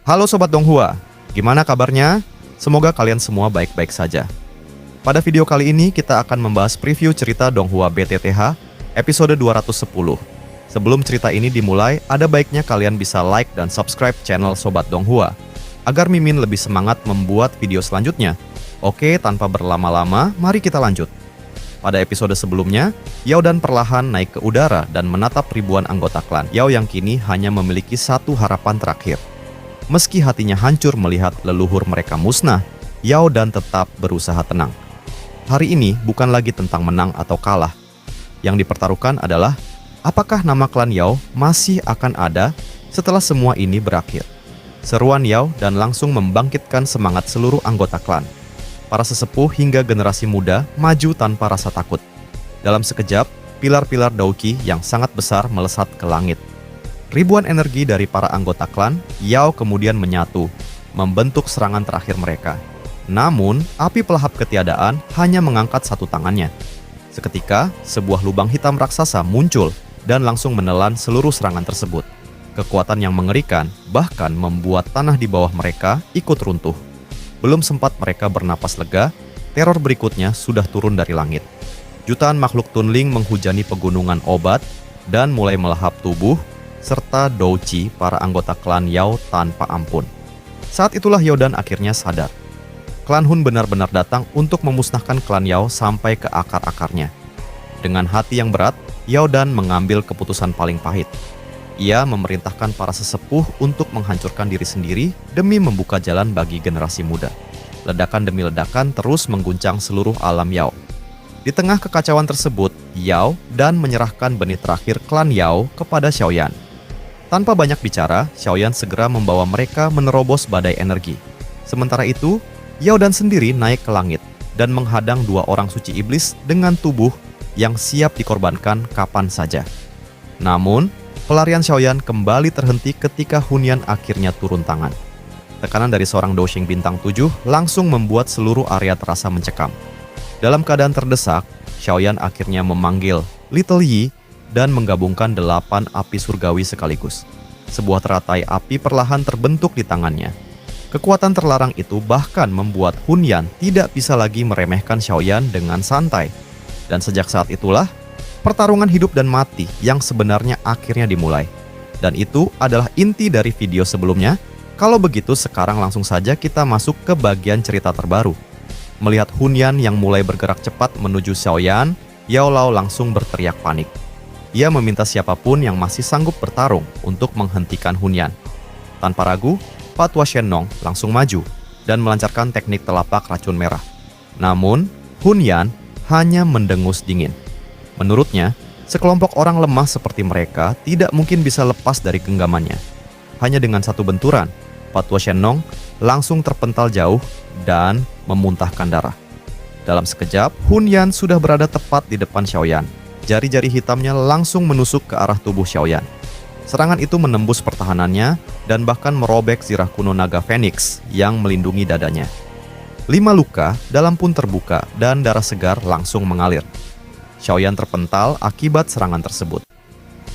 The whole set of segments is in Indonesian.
Halo Sobat Donghua, gimana kabarnya? Semoga kalian semua baik-baik saja. Pada video kali ini kita akan membahas preview cerita Donghua BTTH episode 210. Sebelum cerita ini dimulai, ada baiknya kalian bisa like dan subscribe channel Sobat Donghua agar Mimin lebih semangat membuat video selanjutnya. Oke, tanpa berlama-lama, mari kita lanjut. Pada episode sebelumnya, Yao Dan perlahan naik ke udara dan menatap ribuan anggota klan. Yao yang kini hanya memiliki satu harapan terakhir. Meski hatinya hancur melihat leluhur mereka musnah, Yao Dan tetap berusaha tenang. Hari ini bukan lagi tentang menang atau kalah. Yang dipertaruhkan adalah, apakah nama klan Yao masih akan ada setelah semua ini berakhir? Seruan Yao Dan langsung membangkitkan semangat seluruh anggota klan. Para sesepuh hingga generasi muda maju tanpa rasa takut. Dalam sekejap, pilar-pilar Dauki yang sangat besar melesat ke langit. Ribuan energi dari para anggota klan, Yao kemudian menyatu, membentuk serangan terakhir mereka. Namun, api pelahap ketiadaan hanya mengangkat satu tangannya. Seketika, sebuah lubang hitam raksasa muncul dan langsung menelan seluruh serangan tersebut. Kekuatan yang mengerikan bahkan membuat tanah di bawah mereka ikut runtuh. Belum sempat mereka bernapas lega, teror berikutnya sudah turun dari langit. Jutaan makhluk tunling menghujani pegunungan obat dan mulai melahap tubuh, serta Douqi para anggota klan Yao tanpa ampun. Saat itulah Yao Dan akhirnya sadar. Klan Hun benar-benar datang untuk memusnahkan klan Yao sampai ke akar-akarnya. Dengan hati yang berat, Yao Dan mengambil keputusan paling pahit. Ia memerintahkan para sesepuh untuk menghancurkan diri sendiri demi membuka jalan bagi generasi muda. Ledakan demi ledakan terus mengguncang seluruh alam Yao. Di tengah kekacauan tersebut, Yao Dan menyerahkan benih terakhir klan Yao kepada Xiaoyan. Tanpa banyak bicara, Xiaoyan segera membawa mereka menerobos badai energi. Sementara itu, Yao Dan sendiri naik ke langit dan menghadang dua orang suci iblis dengan tubuh yang siap dikorbankan kapan saja. Namun, pelarian Xiaoyan kembali terhenti ketika Hunyan akhirnya turun tangan. Tekanan dari seorang Douxing bintang 7 langsung membuat seluruh area terasa mencekam. Dalam keadaan terdesak, Xiaoyan akhirnya memanggil Little Yi dan menggabungkan 8 api surgawi sekaligus. Sebuah teratai api perlahan terbentuk di tangannya. Kekuatan terlarang itu bahkan membuat Hunyan tidak bisa lagi meremehkan Xiaoyan dengan santai. Dan sejak saat itulah, pertarungan hidup dan mati yang sebenarnya akhirnya dimulai. Dan itu adalah inti dari video sebelumnya. Kalau begitu sekarang langsung saja kita masuk ke bagian cerita terbaru. Melihat Hunyan yang mulai bergerak cepat menuju Xiaoyan, Yao Lao langsung berteriak panik. Ia meminta siapapun yang masih sanggup bertarung untuk menghentikan Hunyan. Tanpa ragu, Patua Shenong langsung maju dan melancarkan teknik telapak racun merah. Namun, Hunyan hanya mendengus dingin. Menurutnya, sekelompok orang lemah seperti mereka tidak mungkin bisa lepas dari genggamannya. Hanya dengan satu benturan, Patua Shenong langsung terpental jauh dan memuntahkan darah. Dalam sekejap, Hunyan sudah berada tepat di depan Xiaoyan. Jari-jari hitamnya langsung menusuk ke arah tubuh Xiaoyan. Serangan itu menembus pertahanannya dan bahkan merobek zirah kuno naga Phoenix yang melindungi dadanya. 5 luka dalam pun terbuka dan darah segar langsung mengalir. Xiaoyan terpental akibat serangan tersebut.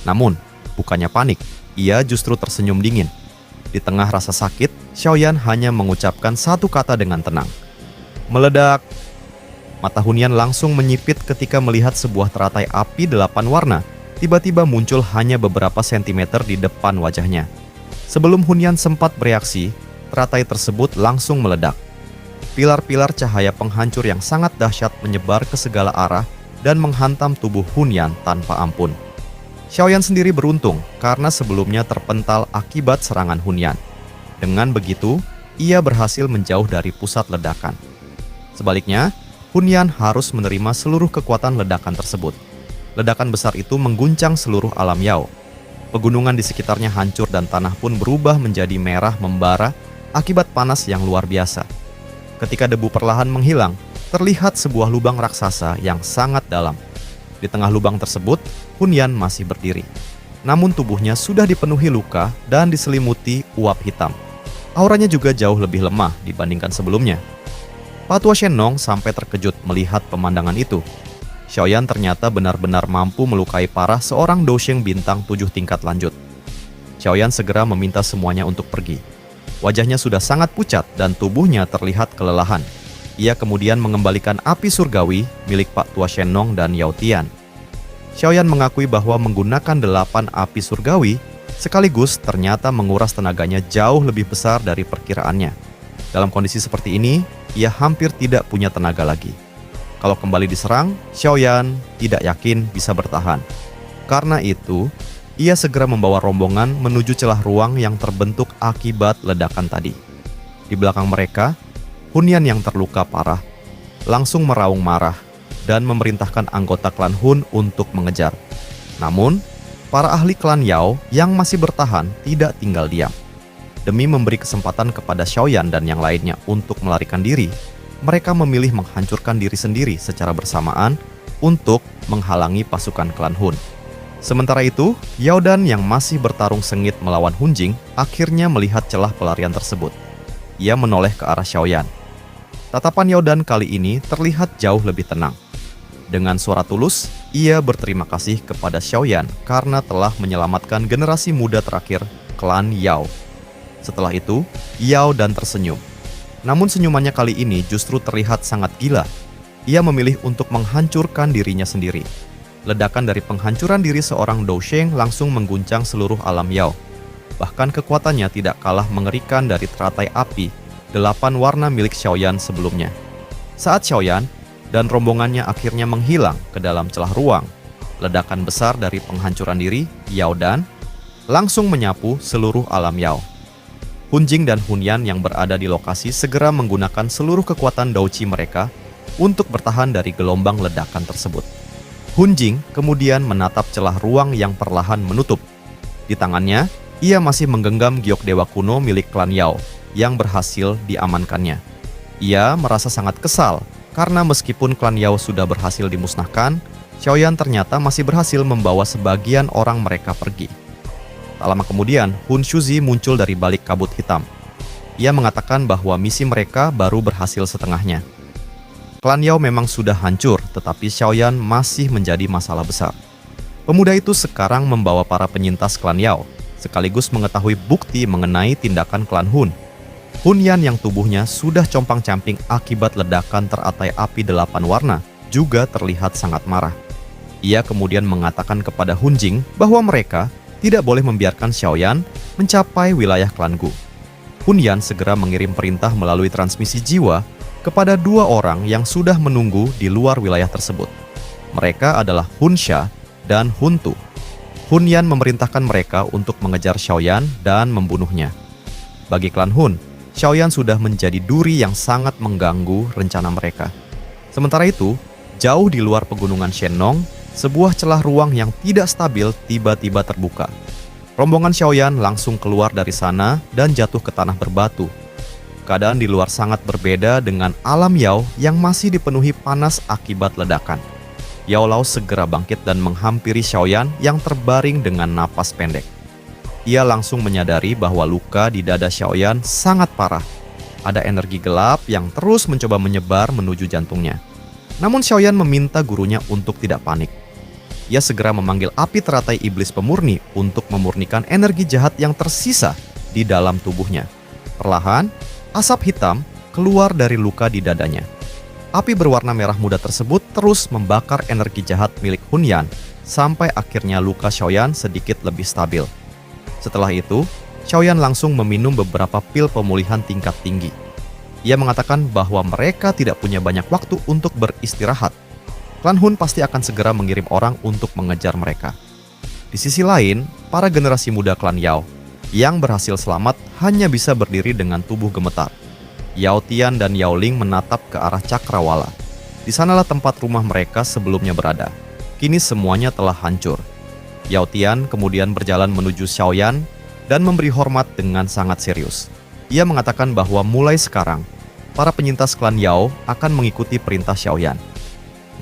Namun, bukannya panik, ia justru tersenyum dingin. Di tengah rasa sakit, Xiaoyan hanya mengucapkan satu kata dengan tenang. Meledak. Mata Hunyan langsung menyipit ketika melihat sebuah teratai api 8 warna tiba-tiba muncul hanya beberapa sentimeter di depan wajahnya. Sebelum Hunyan sempat bereaksi, teratai tersebut langsung meledak. Pilar-pilar cahaya penghancur yang sangat dahsyat menyebar ke segala arah dan menghantam tubuh Hunyan tanpa ampun. Xiaoyan sendiri beruntung karena sebelumnya terpental akibat serangan Hunyan. Dengan begitu, ia berhasil menjauh dari pusat ledakan. Sebaliknya, Hunyan harus menerima seluruh kekuatan ledakan tersebut. Ledakan besar itu mengguncang seluruh alam Yao. Pegunungan di sekitarnya hancur dan tanah pun berubah menjadi merah membara akibat panas yang luar biasa. Ketika debu perlahan menghilang, terlihat sebuah lubang raksasa yang sangat dalam. Di tengah lubang tersebut, Hunyan masih berdiri. Namun tubuhnya sudah dipenuhi luka dan diselimuti uap hitam. Auranya juga jauh lebih lemah dibandingkan sebelumnya. Patua Shenong sampai terkejut melihat pemandangan itu. Xiaoyan ternyata benar-benar mampu melukai parah seorang Douxing bintang 7 tingkat lanjut. Xiaoyan segera meminta semuanya untuk pergi. Wajahnya sudah sangat pucat dan tubuhnya terlihat kelelahan. Ia kemudian mengembalikan api surgawi milik Pak Tua Shenong dan Yao Tian. Xiaoyan mengakui bahwa menggunakan 8 api surgawi sekaligus ternyata menguras tenaganya jauh lebih besar dari perkiraannya. Dalam kondisi seperti ini, ia hampir tidak punya tenaga lagi. Kalau kembali diserang, Xiaoyan tidak yakin bisa bertahan. Karena itu, ia segera membawa rombongan menuju celah ruang yang terbentuk akibat ledakan tadi. Di belakang mereka, Hunyan yang terluka parah langsung meraung marah dan memerintahkan anggota klan Hun untuk mengejar. Namun, para ahli klan Yao yang masih bertahan tidak tinggal diam. Demi memberi kesempatan kepada Xiaoyan dan yang lainnya untuk melarikan diri, mereka memilih menghancurkan diri sendiri secara bersamaan untuk menghalangi pasukan klan Hun. Sementara itu, Yao Dan yang masih bertarung sengit melawan Hun Jing akhirnya melihat celah pelarian tersebut. Ia menoleh ke arah Xiaoyan. Tatapan Yao Dan kali ini terlihat jauh lebih tenang. Dengan suara tulus, ia berterima kasih kepada Xiaoyan karena telah menyelamatkan generasi muda terakhir klan Yao. Setelah itu, Yao Dan tersenyum. Namun senyumannya kali ini justru terlihat sangat gila. Ia memilih untuk menghancurkan dirinya sendiri. Ledakan dari penghancuran diri seorang Dou Sheng langsung mengguncang seluruh alam Yao. Bahkan kekuatannya tidak kalah mengerikan dari teratai api 8 warna milik Xiaoyan sebelumnya. Saat Xiaoyan dan rombongannya akhirnya menghilang ke dalam celah ruang, ledakan besar dari penghancuran diri Yao Dan langsung menyapu seluruh alam Yao. Hun Jing dan Hunyan yang berada di lokasi segera menggunakan seluruh kekuatan Douqi mereka untuk bertahan dari gelombang ledakan tersebut. Hun Jing kemudian menatap celah ruang yang perlahan menutup. Di tangannya, ia masih menggenggam giok dewa kuno milik klan Yao yang berhasil diamankannya. Ia merasa sangat kesal karena meskipun klan Yao sudah berhasil dimusnahkan, Xiaoyan ternyata masih berhasil membawa sebagian orang mereka pergi. Tak lama kemudian, Hun Shuzi muncul dari balik kabut hitam. Ia mengatakan bahwa misi mereka baru berhasil setengahnya. Klan Yao memang sudah hancur, tetapi Xiaoyan masih menjadi masalah besar. Pemuda itu sekarang membawa para penyintas klan Yao, sekaligus mengetahui bukti mengenai tindakan klan Hun. Hunyan yang tubuhnya sudah compang-camping akibat ledakan teratai api 8 warna juga terlihat sangat marah. Ia kemudian mengatakan kepada Hun Jing bahwa mereka tidak boleh membiarkan Xiaoyan mencapai wilayah klan Gu. Hunyan segera mengirim perintah melalui transmisi jiwa kepada 2 orang yang sudah menunggu di luar wilayah tersebut. Mereka adalah Hun Sha dan Hun Tu. Hunyan memerintahkan mereka untuk mengejar Xiaoyan dan membunuhnya. Bagi klan Hun, Xiaoyan sudah menjadi duri yang sangat mengganggu rencana mereka. Sementara itu, jauh di luar pegunungan Shenong, sebuah celah ruang yang tidak stabil tiba-tiba terbuka. Rombongan Xiaoyan langsung keluar dari sana dan jatuh ke tanah berbatu. Keadaan di luar sangat berbeda dengan alam Yao yang masih dipenuhi panas akibat ledakan. Yao Lao segera bangkit dan menghampiri Xiaoyan yang terbaring dengan napas pendek. Ia langsung menyadari bahwa luka di dada Xiaoyan sangat parah. Ada energi gelap yang terus mencoba menyebar menuju jantungnya. Namun Xiaoyan meminta gurunya untuk tidak panik. Ia segera memanggil api teratai iblis pemurni untuk memurnikan energi jahat yang tersisa di dalam tubuhnya. Perlahan, asap hitam keluar dari luka di dadanya. Api berwarna merah muda tersebut terus membakar energi jahat milik Hunyan sampai akhirnya luka Xiaoyan sedikit lebih stabil. Setelah itu, Xiaoyan langsung meminum beberapa pil pemulihan tingkat tinggi. Ia mengatakan bahwa mereka tidak punya banyak waktu untuk beristirahat. Klan Hun pasti akan segera mengirim orang untuk mengejar mereka. Di sisi lain, para generasi muda klan Yao yang berhasil selamat hanya bisa berdiri dengan tubuh gemetar. Yao Tian dan Yao Ling menatap ke arah Cakrawala. Di sanalah tempat rumah mereka sebelumnya berada. Kini semuanya telah hancur. Yao Tian kemudian berjalan menuju Xiaoyan dan memberi hormat dengan sangat serius. Ia mengatakan bahwa mulai sekarang, para penyintas klan Yao akan mengikuti perintah Xiaoyan.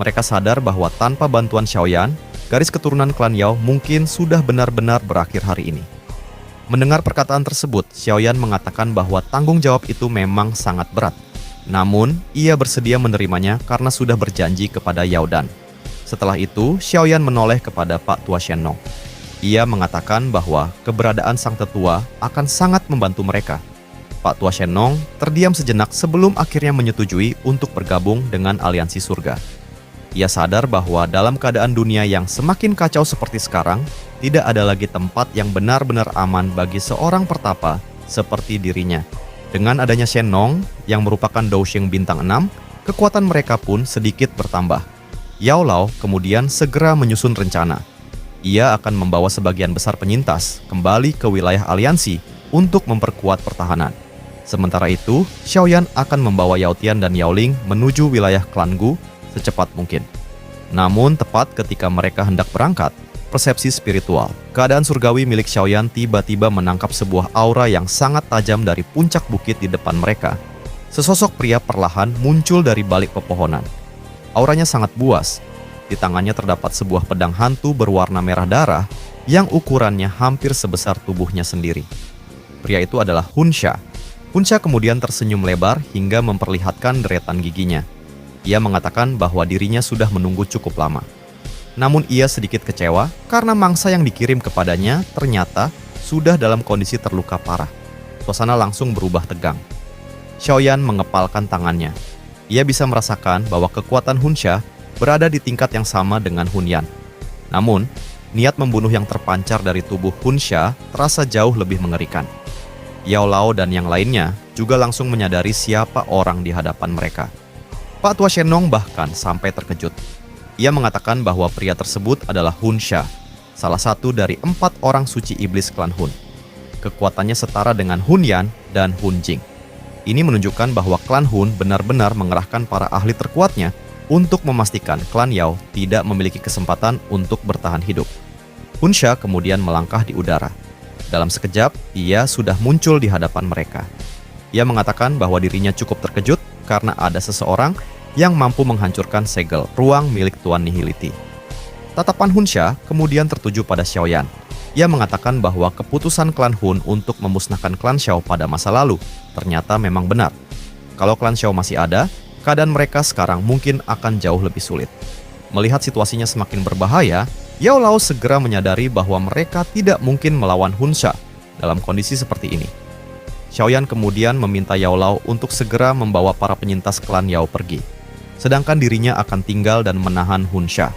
Mereka sadar bahwa tanpa bantuan Xiaoyan, garis keturunan klan Yao mungkin sudah benar-benar berakhir hari ini. Mendengar perkataan tersebut, Xiaoyan mengatakan bahwa tanggung jawab itu memang sangat berat. Namun, ia bersedia menerimanya karena sudah berjanji kepada Yao Dan. Setelah itu, Xiaoyan menoleh kepada Pak Tua Shenong. Ia mengatakan bahwa keberadaan sang tetua akan sangat membantu mereka. Pak Tua Shenong terdiam sejenak sebelum akhirnya menyetujui untuk bergabung dengan aliansi surga. Ia sadar bahwa dalam keadaan dunia yang semakin kacau seperti sekarang, tidak ada lagi tempat yang benar-benar aman bagi seorang pertapa seperti dirinya. Dengan adanya Shenong yang merupakan Dousheng bintang 6, kekuatan mereka pun sedikit bertambah. Yao Lao kemudian segera menyusun rencana. Ia akan membawa sebagian besar penyintas kembali ke wilayah aliansi untuk memperkuat pertahanan. Sementara itu, Xiaoyan akan membawa Yao Tian dan Yao Ling menuju wilayah klan Gu secepat mungkin. Namun, tepat ketika mereka hendak berangkat, persepsi spiritual, keadaan surgawi milik Xiaoyan tiba-tiba menangkap sebuah aura yang sangat tajam dari puncak bukit di depan mereka. Sesosok pria perlahan muncul dari balik pepohonan. Auranya sangat buas. Di tangannya terdapat sebuah pedang hantu berwarna merah darah yang ukurannya hampir sebesar tubuhnya sendiri. Pria itu adalah Hun Sha. Hun Sha kemudian tersenyum lebar hingga memperlihatkan deretan giginya. Ia mengatakan bahwa dirinya sudah menunggu cukup lama. Namun ia sedikit kecewa karena mangsa yang dikirim kepadanya ternyata sudah dalam kondisi terluka parah. Suasana langsung berubah tegang. Xiaoyan mengepalkan tangannya. Ia bisa merasakan bahwa kekuatan Hun Sha berada di tingkat yang sama dengan Hun Yan. Namun, niat membunuh yang terpancar dari tubuh Hun Sha terasa jauh lebih mengerikan. Yao Lao dan yang lainnya juga langsung menyadari siapa orang di hadapan mereka. Pak Tua Shenong bahkan sampai terkejut. Ia mengatakan bahwa pria tersebut adalah Hun Sha, salah satu dari 4 orang suci iblis klan Hun. Kekuatannya setara dengan Hun Yan dan Hun Jing. Ini menunjukkan bahwa klan Hun benar-benar mengerahkan para ahli terkuatnya untuk memastikan klan Yao tidak memiliki kesempatan untuk bertahan hidup. Hun Sha kemudian melangkah di udara. Dalam sekejap, ia sudah muncul di hadapan mereka. Ia mengatakan bahwa dirinya cukup terkejut karena ada seseorang yang mampu menghancurkan segel ruang milik Tuan Nihility. Tatapan Hun Sha kemudian tertuju pada Xiaoyan. Ia mengatakan bahwa keputusan klan Hun untuk memusnahkan klan Xiao pada masa lalu ternyata memang benar. Kalau klan Xiao masih ada, keadaan mereka sekarang mungkin akan jauh lebih sulit. Melihat situasinya semakin berbahaya, Yao Lao segera menyadari bahwa mereka tidak mungkin melawan Hun Sha dalam kondisi seperti ini. Xiaoyan kemudian meminta Yao Lao untuk segera membawa para penyintas klan Yao pergi, sedangkan dirinya akan tinggal dan menahan Hun Sha.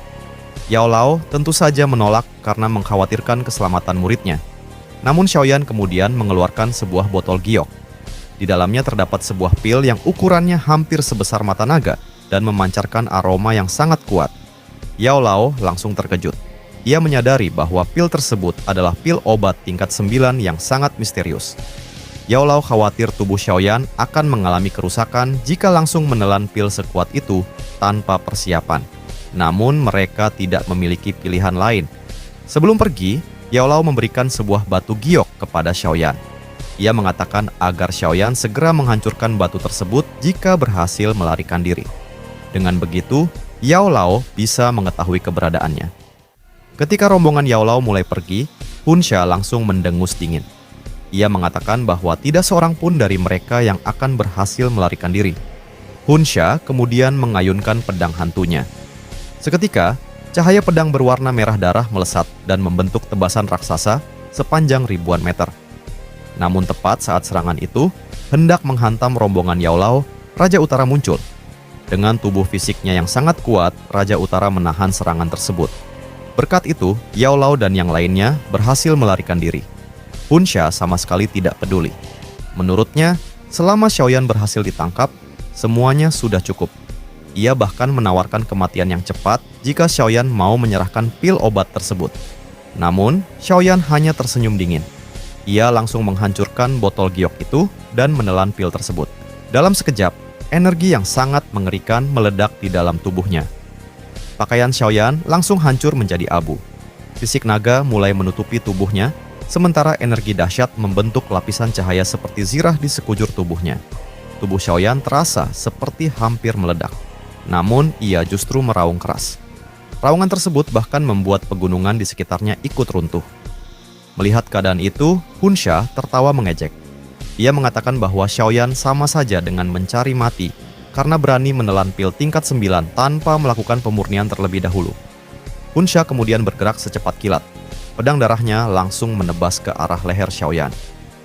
Yao Lao tentu saja menolak karena mengkhawatirkan keselamatan muridnya. Namun Xiaoyan kemudian mengeluarkan sebuah botol giok. Di dalamnya terdapat sebuah pil yang ukurannya hampir sebesar mata naga dan memancarkan aroma yang sangat kuat. Yao Lao langsung terkejut. Ia menyadari bahwa pil tersebut adalah pil obat tingkat 9 yang sangat misterius. Yao Lao khawatir tubuh Xiaoyan akan mengalami kerusakan jika langsung menelan pil sekuat itu tanpa persiapan. Namun mereka tidak memiliki pilihan lain. Sebelum pergi, Yao Lao memberikan sebuah batu giok kepada Xiaoyan. Ia mengatakan agar Xiaoyan segera menghancurkan batu tersebut jika berhasil melarikan diri. Dengan begitu, Yao Lao bisa mengetahui keberadaannya. Ketika rombongan Yao Lao mulai pergi, Hun Sha langsung mendengus dingin. Ia mengatakan bahwa tidak seorang pun dari mereka yang akan berhasil melarikan diri. Hun Sha kemudian mengayunkan pedang hantunya. Seketika, cahaya pedang berwarna merah darah melesat dan membentuk tebasan raksasa sepanjang ribuan meter. Namun tepat saat serangan itu hendak menghantam rombongan Yao Lao, Raja Utara muncul. Dengan tubuh fisiknya yang sangat kuat, Raja Utara menahan serangan tersebut. Berkat itu, Yao Lao dan yang lainnya berhasil melarikan diri. Hun Sha sama sekali tidak peduli. Menurutnya, selama Xiaoyan berhasil ditangkap, semuanya sudah cukup. Ia bahkan menawarkan kematian yang cepat jika Xiaoyan mau menyerahkan pil obat tersebut. Namun, Xiaoyan hanya tersenyum dingin. Ia langsung menghancurkan botol giok itu dan menelan pil tersebut. Dalam sekejap, energi yang sangat mengerikan meledak di dalam tubuhnya. Pakaian Xiaoyan langsung hancur menjadi abu. Fisik naga mulai menutupi tubuhnya, sementara energi dahsyat membentuk lapisan cahaya seperti zirah di sekujur tubuhnya. Tubuh Xiaoyan terasa seperti hampir meledak. Namun, ia justru meraung keras. Raungan tersebut bahkan membuat pegunungan di sekitarnya ikut runtuh. Melihat keadaan itu, Hun Sha tertawa mengejek. Ia mengatakan bahwa Xiaoyan sama saja dengan mencari mati karena berani menelan pil tingkat 9 tanpa melakukan pemurnian terlebih dahulu. Hun Sha kemudian bergerak secepat kilat. Pedang darahnya langsung menebas ke arah leher Xiaoyan.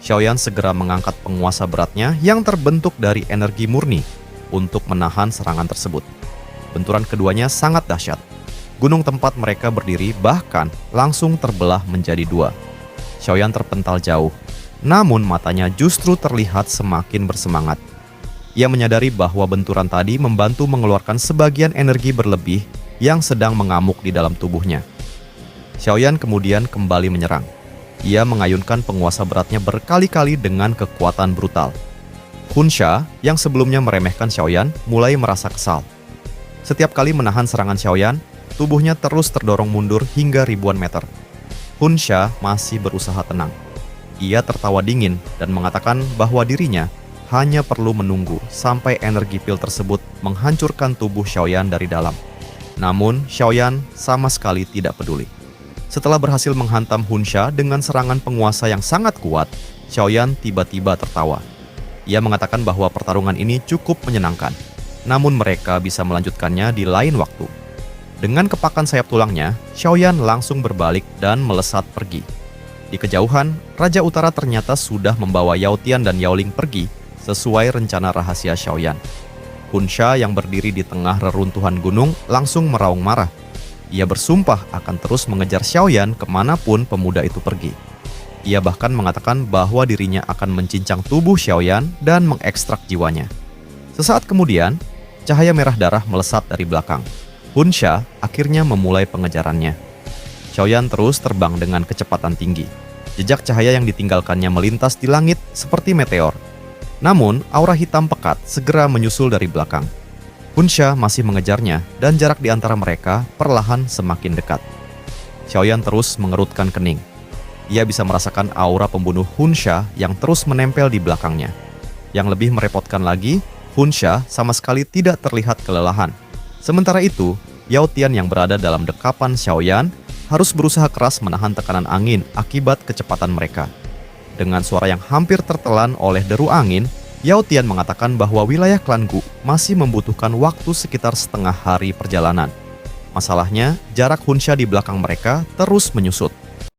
Xiaoyan segera mengangkat penguasa beratnya yang terbentuk dari energi murni untuk menahan serangan tersebut. Benturan keduanya sangat dahsyat. Gunung tempat mereka berdiri bahkan langsung terbelah menjadi dua. Xiaoyan terpental jauh, namun matanya justru terlihat semakin bersemangat. Ia menyadari bahwa benturan tadi membantu mengeluarkan sebagian energi berlebih yang sedang mengamuk di dalam tubuhnya. Xiaoyan kemudian kembali menyerang. Ia mengayunkan penguasa beratnya berkali-kali dengan kekuatan brutal. Hunsha yang sebelumnya meremehkan Xiaoyan mulai merasa kesal. Setiap kali menahan serangan Xiaoyan, tubuhnya terus terdorong mundur hingga ribuan meter. Hunsha masih berusaha tenang. Ia tertawa dingin dan mengatakan bahwa dirinya hanya perlu menunggu sampai energi pil tersebut menghancurkan tubuh Xiaoyan dari dalam. Namun, Xiaoyan sama sekali tidak peduli. Setelah berhasil menghantam Hunsha dengan serangan penguasa yang sangat kuat, Xiaoyan tiba-tiba tertawa. Ia mengatakan bahwa pertarungan ini cukup menyenangkan, namun mereka bisa melanjutkannya di lain waktu. Dengan kepakan sayap tulangnya, Xiaoyan langsung berbalik dan melesat pergi. Di kejauhan, Raja Utara ternyata sudah membawa Yao Tian dan Yao Ling pergi sesuai rencana rahasia Xiaoyan. Hunsha yang berdiri di tengah reruntuhan gunung langsung meraung marah. Ia bersumpah akan terus mengejar Xiaoyan kemanapun pemuda itu pergi. Ia bahkan mengatakan bahwa dirinya akan mencincang tubuh Xiaoyan dan mengekstrak jiwanya. Sesaat kemudian, cahaya merah darah melesat dari belakang. Hunsha akhirnya memulai pengejarannya. Xiaoyan terus terbang dengan kecepatan tinggi. Jejak cahaya yang ditinggalkannya melintas di langit seperti meteor. Namun, aura hitam pekat segera menyusul dari belakang. Hunsha masih mengejarnya dan jarak di antara mereka perlahan semakin dekat. Xiaoyan terus mengerutkan kening. Ia bisa merasakan aura pembunuh Hunsha yang terus menempel di belakangnya. Yang lebih merepotkan lagi, Hunsha sama sekali tidak terlihat kelelahan. Sementara itu, Yao Tian yang berada dalam dekapan Xiaoyan harus berusaha keras menahan tekanan angin akibat kecepatan mereka. Dengan suara yang hampir tertelan oleh deru angin, Yao Tian mengatakan bahwa wilayah klan Gu masih membutuhkan waktu sekitar setengah hari perjalanan. Masalahnya, jarak Hunsha di belakang mereka terus menyusut.